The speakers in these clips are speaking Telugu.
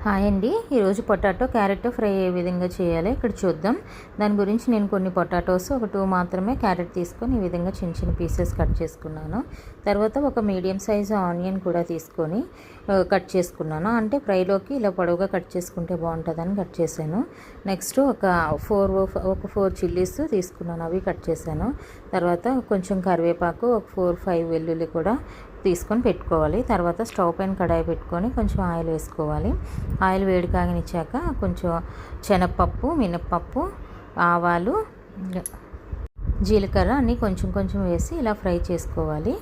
హాయ్ అండి. ఈరోజు పొటాటో క్యారెట్ ఫ్రై ఏ విధంగా చేయాలో ఇక్కడ చూద్దాం. దాని గురించి నేను కొన్ని పొటాటోస్ ఒక 2 మాత్రమే క్యారెట్ తీసుకొని ఈ విధంగా చిన్న చిన్న పీసెస్ కట్ చేసుకున్నాను. తర్వాత ఒక మీడియం సైజు ఆనియన్ కూడా తీసుకొని కట్ చేసుకున్నాను. అంటే ఫ్రైలోకి ఇలా పొడవుగా కట్ చేసుకుంటే బాగుంటుందని కట్ చేశాను. నెక్స్ట్ ఒక 4 చిల్లీస్ తీసుకున్నాను, అవి కట్ చేశాను. తర్వాత కొంచెం కరివేపాకు, ఒక 4-5 వెల్లుల్లి కూడా తీసుకొని పెట్టుకోవాలి. తర్వాత స్టవ్ పైన కడాయి పెట్టుకొని కొంచెం ఆయిల్ వేసుకోవాలి. ఆయిల్ వేడి కాగనిచ్చాక కొంచెం శనగపప్పు, మినప్పప్పు, ఆవాలు, జీలకర్ర అన్నీ కొంచెం కొంచెం వేసి ఇలా ఫ్రై చేసుకోవాలి.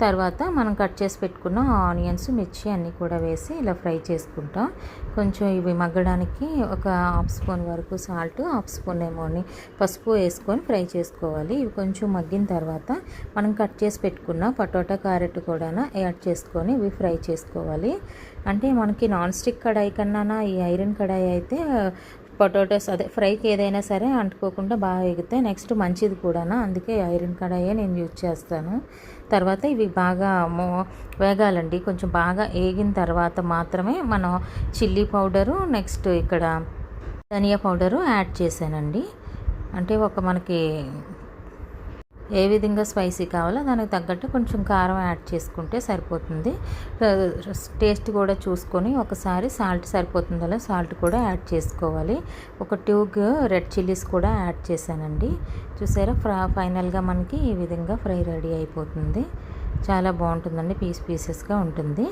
తర్వాత మనం కట్ చేసి పెట్టుకున్న ఆనియన్స్, మిర్చి అన్నీ కూడా వేసి ఇలా ఫ్రై చేసుకుంటాం. కొంచెం ఇవి మగ్గడానికి ఒక హాఫ్ స్పూన్ వరకు సాల్ట్, హాఫ్ స్పూన్ ఏమోని పసుపు వేసుకొని ఫ్రై చేసుకోవాలి. ఇవి కొంచెం మగ్గిన తర్వాత మనం కట్ చేసి పెట్టుకున్న పొటాటో క్యారెట్ కూడా యాడ్ చేసుకొని ఇవి ఫ్రై చేసుకోవాలి. అంటే మనకి నాన్ స్టిక్ కడాయి కన్నా ఈ ఐరన్ కడాయి అయితే పొటాటోస్ ఫ్రైకి ఏదైనా సరే అంటుకోకుండా బాగా ఎగుతాయి. నెక్స్ట్ మంచిది కూడా, అందుకే ఐరన్ కడాయే నేను యూజ్ చేస్తాను. తర్వాత ఇవి బాగా వేగాలండి. కొంచెం బాగా వేగిన తర్వాత మాత్రమే మనం చిల్లీ పౌడరు, నెక్స్ట్ ఇక్కడ ధనియా పౌడరు యాడ్ చేశానండి. అంటే మనకి ఏ విధంగా స్పైసీ కావాలో దానికి తగ్గట్టు కొంచెం కారం యాడ్ చేసుకుంటే సరిపోతుంది. టేస్ట్ కూడా చూసుకొని ఒకసారి సాల్ట్ సరిపోతుందో సాల్ట్ కూడా యాడ్ చేసుకోవాలి. ఒక 2 రెడ్ చిల్లీస్ కూడా యాడ్ చేశానండి. చూసారా, ఫైనల్గా మనకి ఈ విధంగా ఫ్రై రెడీ అయిపోతుంది. చాలా బాగుంటుందండి, పీసెస్గా ఉంటుంది.